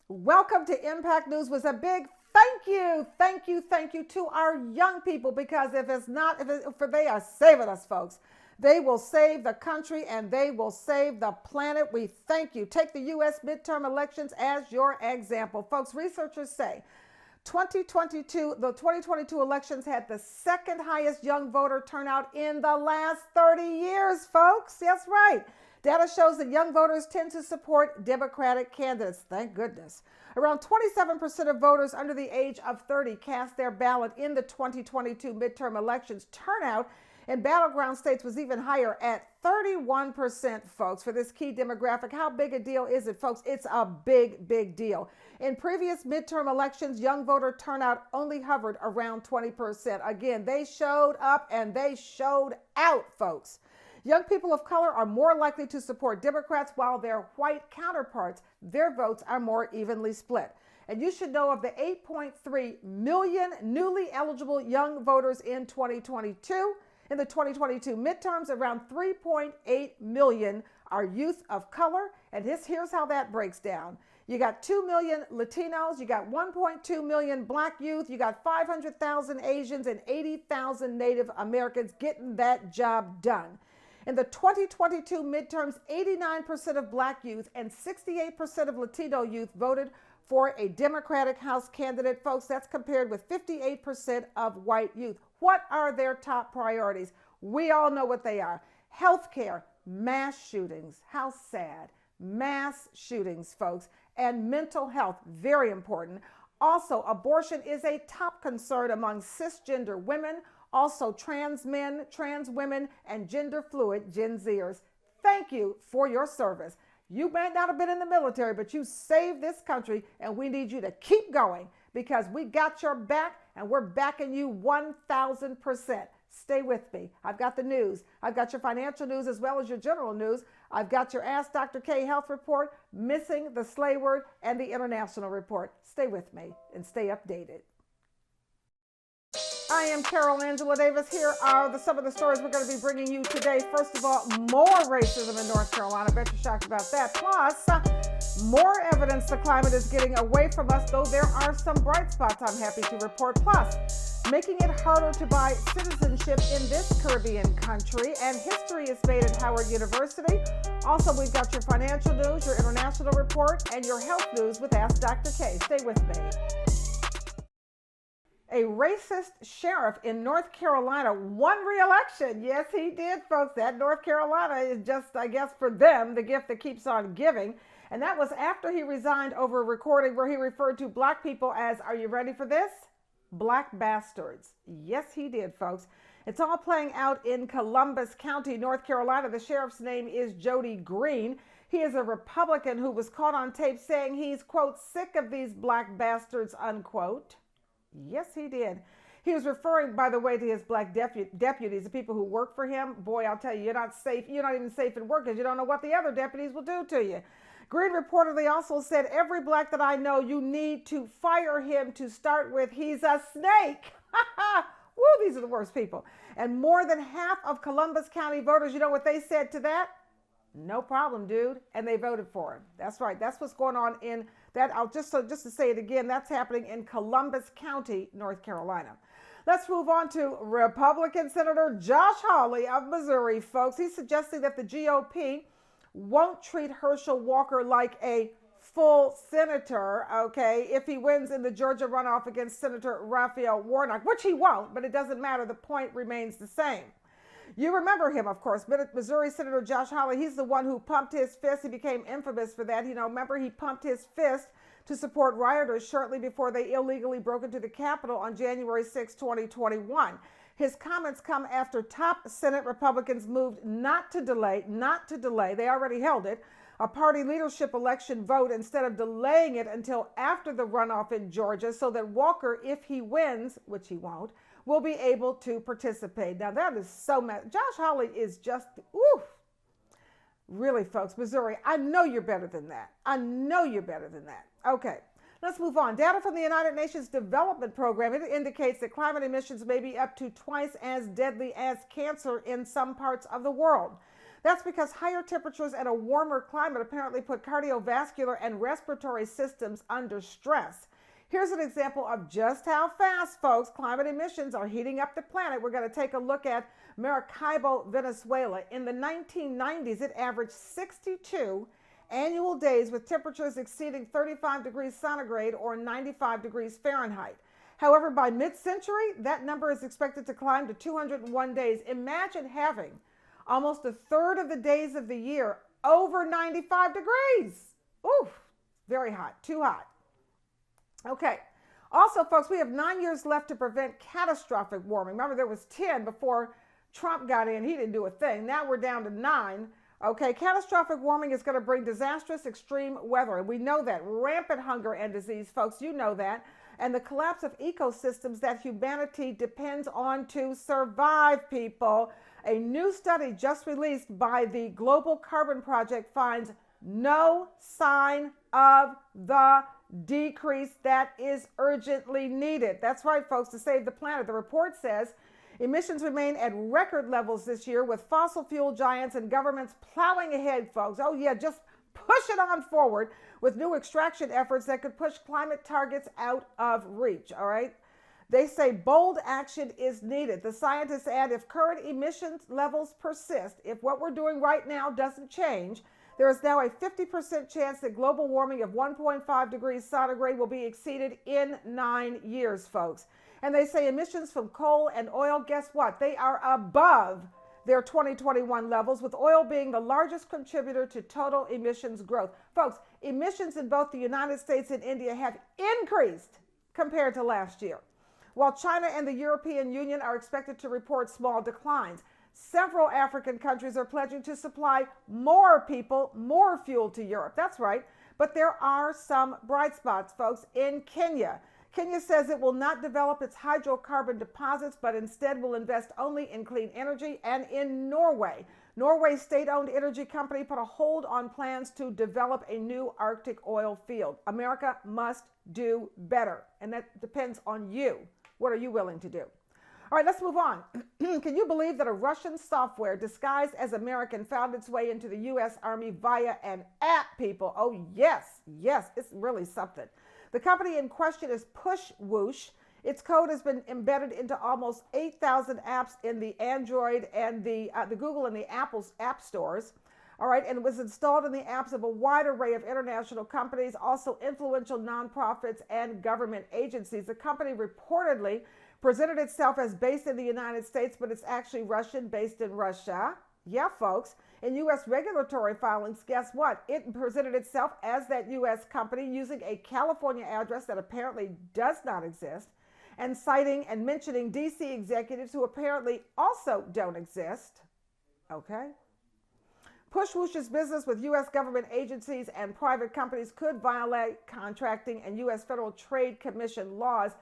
Welcome to Impact News with a big thank you to our young people, because if they are saving us, folks. They will save the country and they will save the planet. We thank you. Take the U.S. midterm elections as your example. Folks, researchers say the 2022 elections had the second highest young voter turnout in the last 30 years, folks. That's right. Data shows that young voters tend to support Democratic candidates. Thank goodness. Around 27% of voters under the age of 30 cast their ballot in the 2022 midterm elections. Turnout in battleground states was even higher at 31%, folks, for this key demographic. How big a deal is it, folks? It's a big deal. In previous midterm elections, young voter turnout only hovered around 20%. Again, they showed up and they showed out, folks. Young people of color are more likely to support Democrats, while their white counterparts, their votes are more evenly split. And you should know, of the 8.3 million newly eligible young voters in 2022, in the 2022 midterms, around 3.8 million are youth of color. And here's how that breaks down. You got 2 million Latinos, you got 1.2 million black youth, you got 500,000 Asians, and 80,000 Native Americans getting that job done. In the 2022 midterms, 89% of black youth and 68% of Latino youth voted for a Democratic House candidate, folks. That's compared with 58% of white youth. What are their top priorities? We all know what they are. Healthcare, mass shootings. How sad. Mass shootings, folks. And mental health, very important. Also, abortion is a top concern among cisgender women, also trans men, trans women, and gender fluid Gen Zers. Thank you for your service. You may not have been in the military, but you saved this country, and we need you to keep going, because we got your back and we're backing you 1,000%. Stay with me. I've got the news. I've got your financial news as well as your general news. I've got your Ask Dr. K health report, missing the slay word, and the international report. Stay with me and stay updated. I am Carol Angela Davis. Here are some of the stories we're going to be bringing you today. First of all, more racism in North Carolina. Bet you're shocked about that. Plus, more evidence the climate is getting away from us, though there are some bright spots, I'm happy to report. Plus, making it harder to buy citizenship in this Caribbean country, and history is made at Howard University. Also, we've got your financial news, your international report, and your health news with Ask Dr. K. Stay with me. A racist sheriff in North Carolina won re-election. Yes, he did, folks. That North Carolina is just, I guess, for them, the gift that keeps on giving. And that was after he resigned over a recording where he referred to black people as, are you ready for this? Black bastards. Yes, he did, folks. It's all playing out in Columbus County, North Carolina. The sheriff's name is Jody Green. He is a Republican who was caught on tape saying he's, quote, sick of these black bastards, unquote. Yes, he did. He was referring, by the way, to his black deputies, the people who work for him. Boy, I'll tell you, you're not safe. You're not even safe in work, because you don't know what the other deputies will do to you. Green reportedly also said, every black that I know, you need to fire him to start with. He's a snake. Woo, these are the worst people. And more than half of Columbus County voters, you know what they said to that? No problem, dude. And they voted for him. That's right. That's what's going on in that. Just to say it again, that's happening in Columbus County, North Carolina. Let's move on to Republican Senator Josh Hawley of Missouri, folks. He's suggesting that the GOP won't treat Herschel Walker like a full senator, okay, if he wins in the Georgia runoff against Senator Raphael Warnock, which he won't, but it doesn't matter. The point remains the same. You remember him, of course, Missouri Senator Josh Hawley. He's the one who pumped his fist. He became infamous for that. Remember, he pumped his fist to support rioters shortly before they illegally broke into the Capitol on January 6, 2021. His comments come after top Senate Republicans moved not to delay, they already held it, a party leadership election vote instead of delaying it until after the runoff in Georgia, so that Walker, if he wins, which he won't, will be able to participate. Now that is so mad. Josh Hawley is just, oof. Really, folks, Missouri, I know you're better than that. I know you're better than that. Okay, let's move on. Data from the United Nations Development Program, it indicates that climate emissions may be up to twice as deadly as cancer in some parts of the world. That's because higher temperatures and a warmer climate apparently put cardiovascular and respiratory systems under stress. Here's an example of just how fast, folks, climate emissions are heating up the planet. We're going to take a look at Maracaibo, Venezuela. In the 1990s, it averaged 62 annual days with temperatures exceeding 35 degrees centigrade or 95 degrees Fahrenheit. However, by mid-century, that number is expected to climb to 201 days. Imagine having almost a third of the days of the year over 95 degrees. Ooh, very hot, too hot. Okay. Also, folks, we have 9 years left to prevent catastrophic warming. Remember, there was 10 before Trump got in. He didn't do a thing. Now we're down to 9. Okay, catastrophic warming is going to bring disastrous extreme weather. And we know that. Rampant hunger and disease, folks, you know that. And the collapse of ecosystems that humanity depends on to survive, people. A new study just released by the Global Carbon Project finds no sign of the decrease that is urgently needed. That's right, folks, to save the planet. The report says emissions remain at record levels this year with fossil fuel giants and governments plowing ahead, folks. Oh yeah, just push it on forward with new extraction efforts that could push climate targets out of reach, all right? They say bold action is needed. The scientists add if current emissions levels persist, if what we're doing right now doesn't change, there is now a 50% chance that global warming of 1.5 degrees centigrade will be exceeded in 9 years, folks. And they say emissions from coal and oil, guess what? They are above their 2021 levels, with oil being the largest contributor to total emissions growth. Folks, emissions in both the United States and India have increased compared to last year, while China and the European Union are expected to report small declines. Several African countries are pledging to supply more people, more fuel to Europe. That's right. But there are some bright spots, folks, in Kenya. Kenya says it will not develop its hydrocarbon deposits, but instead will invest only in clean energy. And in Norway, Norway's state-owned energy company put a hold on plans to develop a new Arctic oil field. America must do better, and that depends on you. What are you willing to do? All right, let's move on. Can you believe that a Russian software disguised as American found its way into the U.S. Army via an app, people? Oh, yes, it's really something. The company in question is Push. Its code has been embedded into almost 8,000 apps in the Android and the Google and the Apple's app stores. All right, and it was installed in the apps of a wide array of international companies, also influential nonprofits and government agencies. The company reportedly presented itself as based in the United States, but it's actually Russian, based in Russia. Yeah, folks. In U.S. regulatory filings, guess what? It presented itself as that U.S. company using a California address that apparently does not exist, and citing and mentioning D.C. executives who apparently also don't exist. Okay? Push's business with U.S. government agencies and private companies could violate contracting and U.S. Federal Trade Commission laws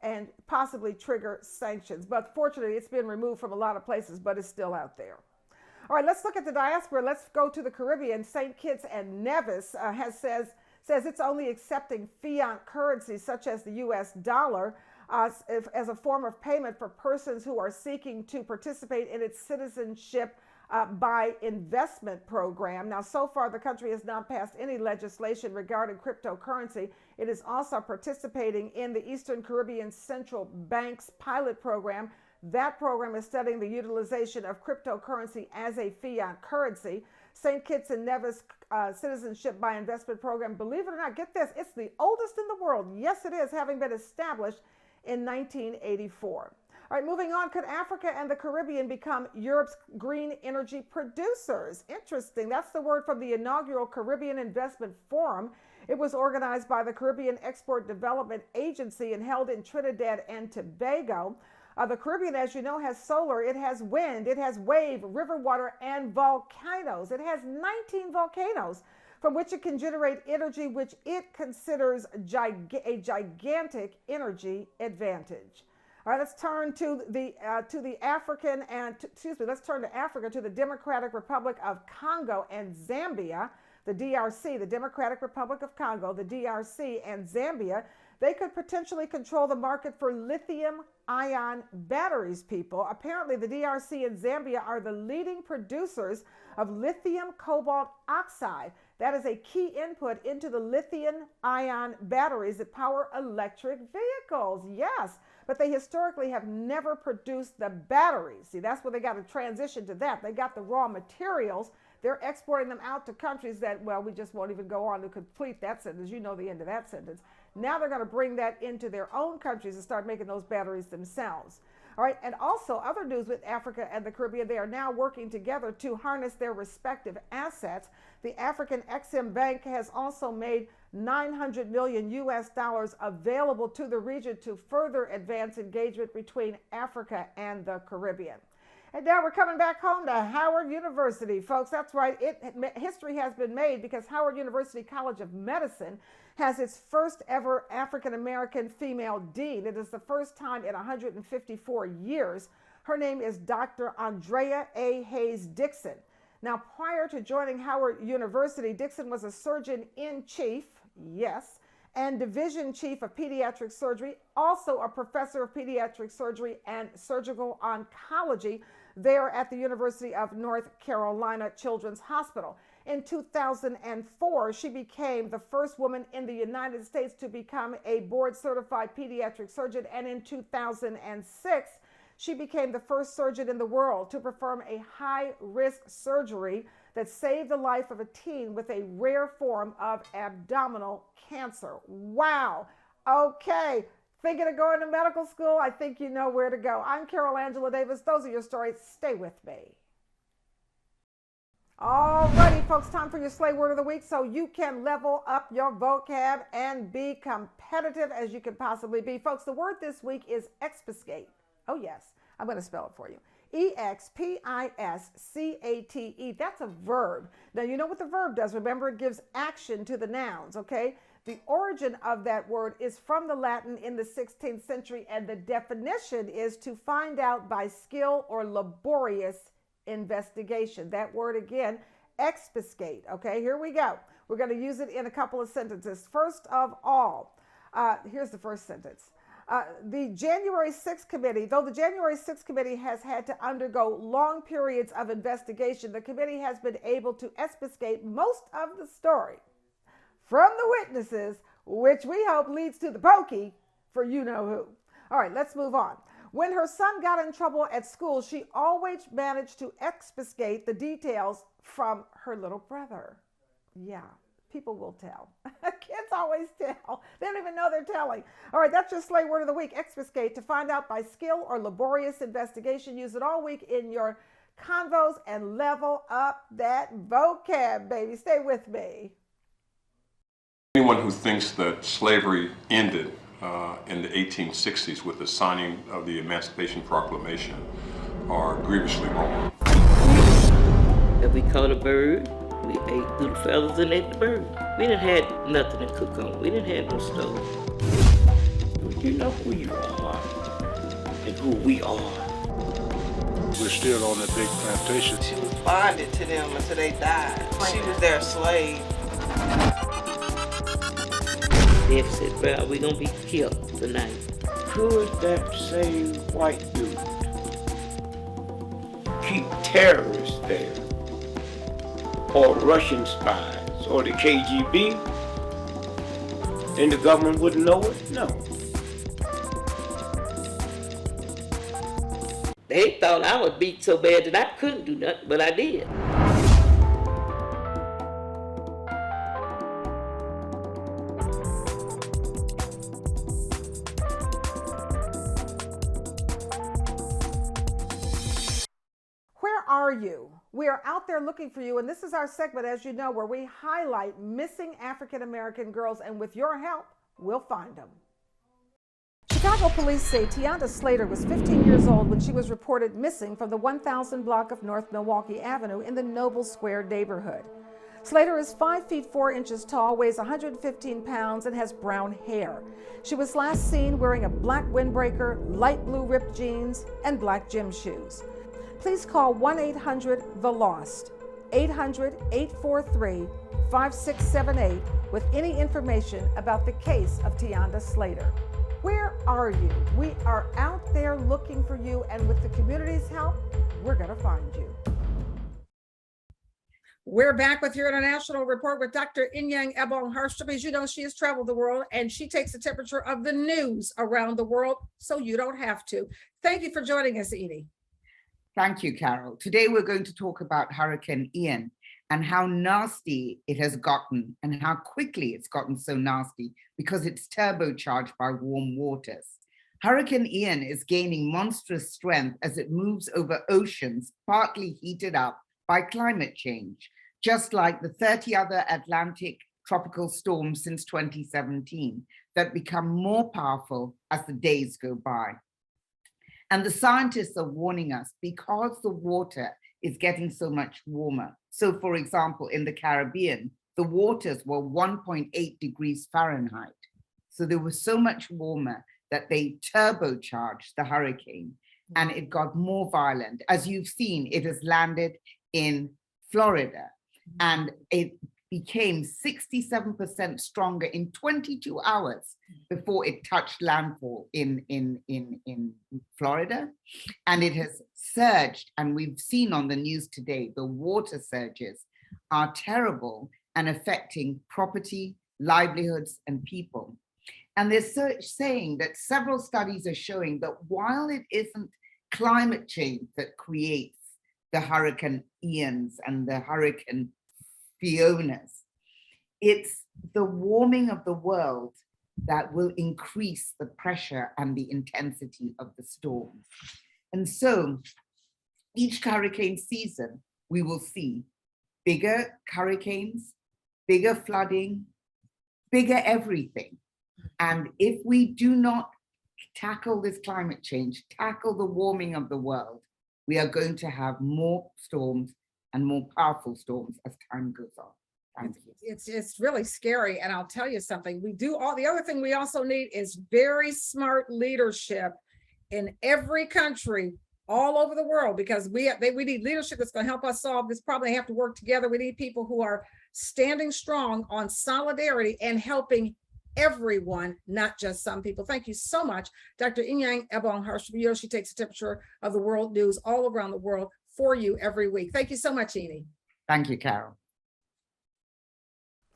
and possibly trigger sanctions. But fortunately, it's been removed from a lot of places, but it's still out there. All right, let's look at the diaspora. Let's go to the Caribbean. St. Kitts and Nevis says it's only accepting fiat currency such as the U.S. dollar as a form of payment for persons who are seeking to participate in its citizenship by investment program. Now, so far, the country has not passed any legislation regarding cryptocurrency. It is also participating in the Eastern Caribbean Central Bank's pilot program. That program is studying the utilization of cryptocurrency as a fiat currency. St. Kitts and Nevis Citizenship by Investment Program, believe it or not, get this, it's the oldest in the world. Yes, it is, having been established in 1984. All right, moving on. Could Africa and the Caribbean become Europe's green energy producers? Interesting. That's the word from the inaugural Caribbean Investment Forum. It was organized by the Caribbean Export Development Agency and held in Trinidad and Tobago. The Caribbean, as you know, has solar, it has wind, it has wave, river water, and volcanoes. It has 19 volcanoes from which it can generate energy, which it considers a gigantic energy advantage. All right, let's turn to the let's turn to Africa, to the Democratic Republic of Congo and Zambia. the DRC, the Democratic Republic of Congo, the DRC, and Zambia, they could potentially control the market for lithium-ion batteries, people. Apparently, the DRC and Zambia are the leading producers of lithium cobalt oxide. That is a key input into the lithium-ion batteries that power electric vehicles. Yes, but they historically have never produced the batteries. See, that's where they got to transition to that. They got the raw materials. They're exporting them out to countries that, well, we just won't even go on to complete that sentence. You know the end of that sentence. Now they're going to bring that into their own countries and start making those batteries themselves. All right, and also other news with Africa and the Caribbean, they are now working together to harness their respective assets. The African Exim Bank has also made $900 million available to the region to further advance engagement between Africa and the Caribbean. And now we're coming back home to Howard University, folks. That's right. History has been made because Howard University College of Medicine has its first ever African-American female dean. It is the first time in 154 years. Her name is Dr. Andrea A. Hayes Dixon. Now, prior to joining Howard University, Dixon was a surgeon-in-chief, yes, and division chief of pediatric surgery, also a professor of pediatric surgery and surgical oncology there at the University of North Carolina Children's Hospital. In 2004, she became the first woman in the United States to become a board-certified pediatric surgeon, and in 2006, she became the first surgeon in the world to perform a high-risk surgery that saved the life of a teen with a rare form of abdominal cancer. Wow. Okay. Thinking of going to medical school? I think you know where to go. I'm Carol Angela Davis. Those are your stories. Stay with me. Alrighty, folks, time for your Slay Word of the Week so you can level up your vocab and be competitive as you can possibly be. Folks, the word this week is expiscate. Oh, yes. I'm going to spell it for you. E-X-P-I-S-C-A-T-E. That's a verb. Now, you know what the verb does. Remember, it gives action to the nouns, okay? The origin of that word is from the Latin in the 16th century, and the definition is to find out by skill or laborious investigation. That word again, expiscate. Okay, here we go. We're going to use it in a couple of sentences. First of all, here's the first sentence. The January 6th committee, though the January 6th committee has had to undergo long periods of investigation, the committee has been able to expiscate most of the story from the witnesses, which we hope leads to the pokey for you-know-who. All right, let's move on. When her son got in trouble at school, she always managed to expiscate the details from her little brother. Yeah, people will tell. Kids always tell. They don't even know they're telling. All right, that's your Slay Word of the Week. Expiscate, to find out by skill or laborious investigation. Use it all week in your convos and level up that vocab, baby. Stay with me. Anyone who thinks that slavery ended in the 1860s with the signing of the Emancipation Proclamation are grievously wrong. If we caught a bird, we ate through the feathers and ate the bird. We didn't have nothing to cook on. We didn't have no stove. You know who you are and who we are. We're still on that big plantation. She was bonded to them until they died. She was their slave. They said, well, we're going to be killed tonight. Could that same white dude keep terrorists there, or Russian spies, or the KGB, and the government wouldn't know it? No. They thought I was beat so bad that I couldn't do nothing, but I did. Are you? We are out there looking for you, and this is our segment, as you know, where we highlight missing African-American girls, and with your help, we'll find them. Chicago police say Tianda Slater was 15 years old when she was reported missing from the 1000 block of North Milwaukee Avenue in the Noble Square neighborhood. Slater is 5 feet 4 inches tall, weighs 115 pounds, and has brown hair. She was last seen wearing a black windbreaker, light blue ripped jeans, and black gym shoes. Please call 1-800-THE-LOST, 800-843-5678 with any information about the case of Tianda Slater. Where are you? We are out there looking for you, and with the community's help, we're going to find you. We're back with your international report with Dr. Inyang Ebong Harsham. As you know, she has traveled the world and she takes the temperature of the news around the world so you don't have to. Thank you for joining us, Edie. Thank you, Carol. Today we're going to talk about Hurricane Ian and how nasty it has gotten and how quickly it's gotten so nasty because it's turbocharged by warm waters. Hurricane Ian is gaining monstrous strength as it moves over oceans partly heated up by climate change, just like the 30 other Atlantic tropical storms since 2017 that become more powerful as the days go by. And the scientists are warning us because the water is getting so much warmer. So for example, in the Caribbean, the waters were 1.8 degrees Fahrenheit. So they were so much warmer that they turbocharged the hurricane and it got more violent. As you've seen, it has landed in Florida and it became 67% stronger in 22 hours before it touched landfall in Florida. And it has surged, and we've seen on the news today, the water surges are terrible and affecting property, livelihoods, and people. And they're saying that several studies are showing that while it isn't climate change that creates the Hurricane Ians and the Hurricane Fionas, it's the warming of the world that will increase the pressure and the intensity of the storm. And so each hurricane season, we will see bigger hurricanes, bigger flooding, bigger everything. And if we do not tackle this climate change, tackle the warming of the world, we are going to have more storms and more powerful storms as time goes on. Thank you. It's really scary. And I'll tell you something, the other thing we also need is very smart leadership in every country all over the world, because we need leadership that's going to help us solve this problem. They have to work together. We need people who are standing strong on solidarity and helping everyone, not just some people. Thank you so much, Dr. Inyang Ebong Harsham. She takes the temperature of the world news all around the world for you every week. Thank you so much, Edie. Thank you, Carol.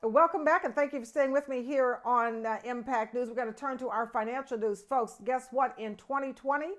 Welcome back, and thank you for staying with me here on Impact News. We're going to turn to our financial news, folks. Guess what? In 2020,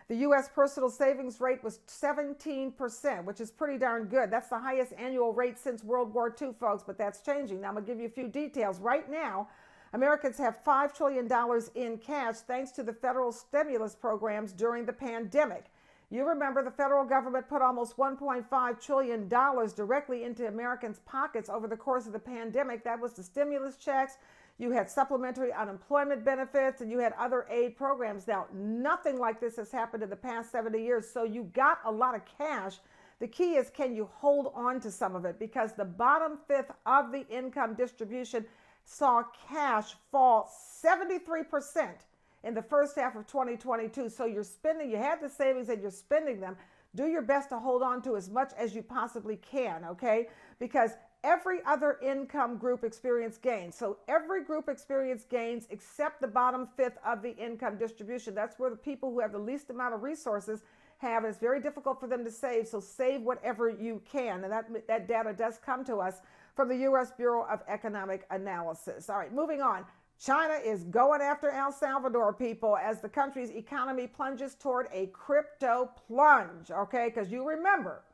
the U.S. personal savings rate was 17%, which is pretty darn good. That's the highest annual rate since World War II, folks, but that's changing. Now, I'm going to give you a few details. Right now, Americans have $5 trillion in cash thanks to the federal stimulus programs during the pandemic. You remember the federal government put almost $1.5 trillion directly into Americans' pockets over the course of the pandemic. That was the stimulus checks. You had supplementary unemployment benefits, and you had other aid programs. Now, nothing like this has happened in the past 70 years, so you got a lot of cash. The key is, can you hold on to some of it? Because the bottom fifth of the income distribution saw cash fall 73% in the first half of 2022. So you're spending, you had the savings and you're spending them. Do your best to hold on to as much as you possibly can, okay? Because every other income group experienced gains. So every group experienced gains except the bottom fifth of the income distribution. That's where the people who have the least amount of resources have. It's very difficult for them to save. So save whatever you can. And that data does come to us from the U.S. Bureau of Economic Analysis. All right, moving on. China is going after El Salvador, people, as the country's economy plunges toward a crypto plunge, okay? Because you remember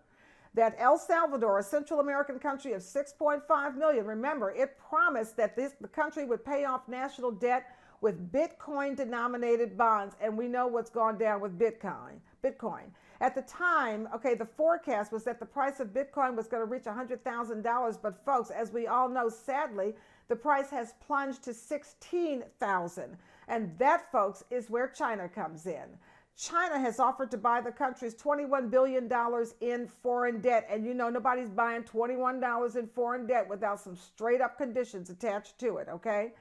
that El Salvador, a Central American country of 6.5 million, remember, it promised that the country would pay off national debt with Bitcoin-denominated bonds, and we know what's gone down with Bitcoin. At the time, okay, the forecast was that the price of Bitcoin was going to reach $100,000, but folks, as we all know, sadly, the price has plunged to $16,000. And that, folks, is where China comes in. China has offered to buy the country's $21 billion in foreign debt. And you know, nobody's buying $21 in foreign debt without some straight up conditions attached to it, okay?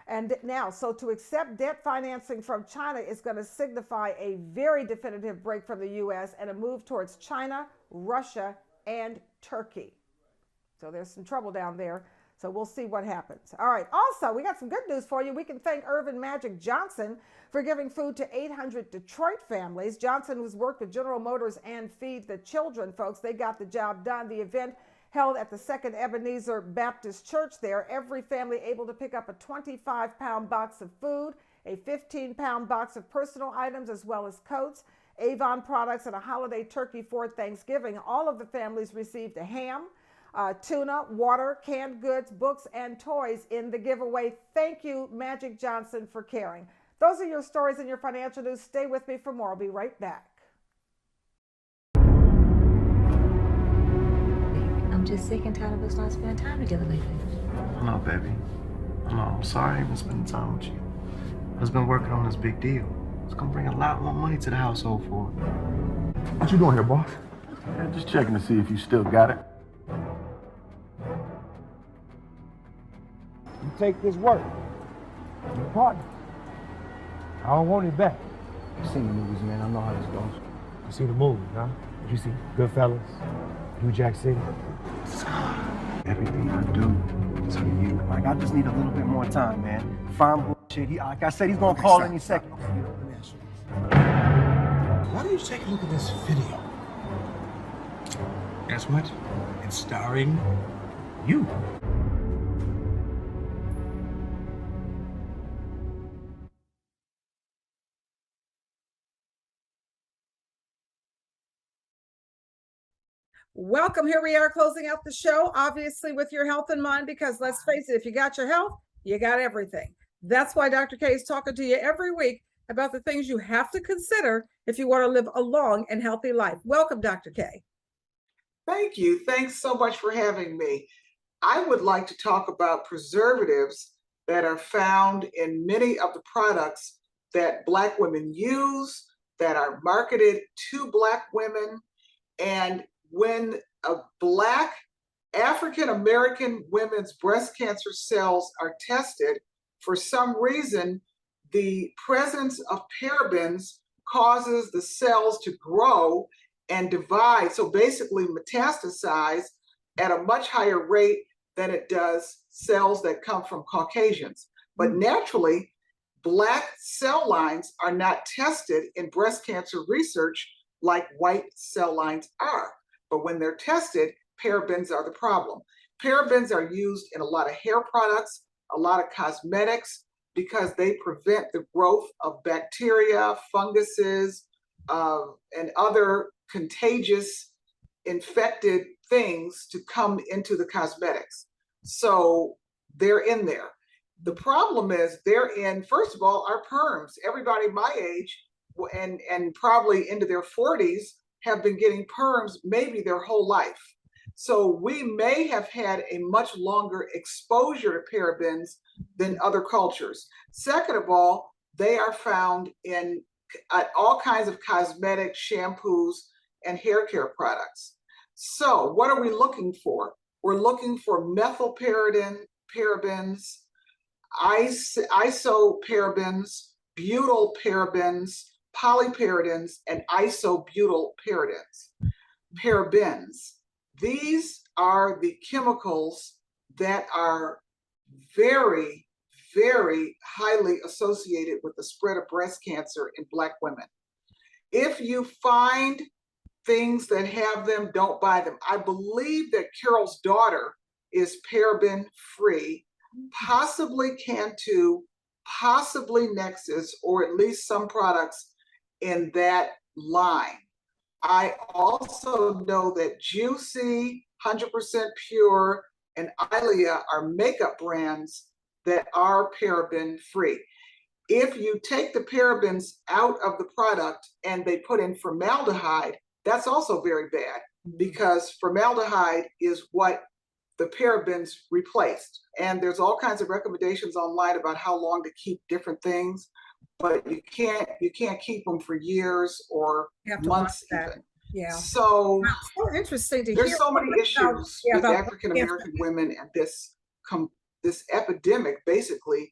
And now, so to accept debt financing from China is going to signify a very definitive break from the U.S. and a move towards China, Russia, and Turkey. So there's some trouble down there. So we'll see what happens. All right. Also, we got some good news for you. We can thank Irvin Magic Johnson for giving food to 800 Detroit families. Johnson has worked with General Motors and Feed the Children, folks. They got the job done. The event held at the Second Ebenezer Baptist Church there. Every family able to pick up a 25-pound box of food, a 15-pound box of personal items, as well as coats, Avon products, and a holiday turkey for Thanksgiving. All of the families received a ham, tuna, water, canned goods, books, and toys in the giveaway. Thank you, Magic Johnson, for caring. Those are your stories and your financial news. Stay with me for more. I'll be right back. I'm just sick and tired of us not spending time together lately. No, baby. No, I'm sorry I ain't been spending time with you. I've just been working on this big deal. It's gonna bring a lot more money to the household for it. What you doing here, boss? Yeah, just checking to see if you still got it. You take this work. Your partner. I don't want it back. I've seen the movies, man. I know how this goes. You see the movies, huh? You see Goodfellas, New Jack City. Everything I do is for you. Like, I just need a little bit more time, man. Fine bullshit. Like I said, he's gonna call any second. Why don't you take a look at this video? Guess what? It's starring you. Welcome. Here we are closing out the show, obviously with your health in mind, because let's face it, if you got your health, you got everything. That's why Dr. K is talking to you every week about the things you have to consider if you want to live a long and healthy life. Welcome, Dr. K. Thank you. Thanks so much for having me. I would like to talk about preservatives that are found in many of the products that Black women use, that are marketed to Black women. And when a Black African-American women's breast cancer cells are tested, for some reason, the presence of parabens causes the cells to grow and divide, so basically metastasize at a much higher rate than it does cells that come from Caucasians. But naturally, Black cell lines are not tested in breast cancer research like white cell lines are. But when they're tested, parabens are the problem. Parabens are used in a lot of hair products, a lot of cosmetics, because they prevent the growth of bacteria, funguses, and other contagious infected things to come into the cosmetics. So they're in there. The problem is they're in, first of all, our perms. Everybody my age and probably into their 40s have been getting perms maybe their whole life. So we may have had a much longer exposure to parabens than other cultures. Second of all, they are found in all kinds of cosmetic shampoos and hair care products. So what are we looking for? We're looking for methylparabens, isoparabens, butylparabens, polyparabens, and isobutylparabens. Parabens. These are the chemicals that are very, very highly associated with the spread of breast cancer in Black women. If you find things that have them, don't buy them. I believe that Carol's daughter is paraben free, possibly Cantu, possibly Nexus, or at least some products in that line. I also know that Juicy, 100% Pure, and Ilia are makeup brands that are paraben free. If you take the parabens out of the product and they put in formaldehyde, that's also very bad, because formaldehyde is what the parabens replaced. And there's all kinds of recommendations online about how long to keep different things, but you can't keep them for years or months even. Yeah. So so interesting to hear. There's so many issues with African American women and this epidemic, basically,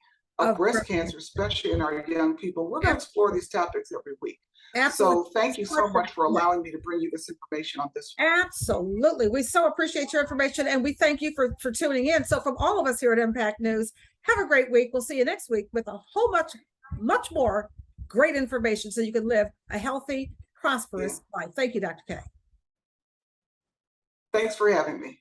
of breast cancer, especially in our young people. We're going to explore these topics every week. Absolutely. So thank you so much for allowing me to bring you this information on this one. Absolutely. We so appreciate your information, and we thank you for tuning in. So from all of us here at Impact News, have a great week. We'll see you next week with a whole much more great information so you can live a healthy, prosperous life. Thank you, Dr. K. Thanks for having me.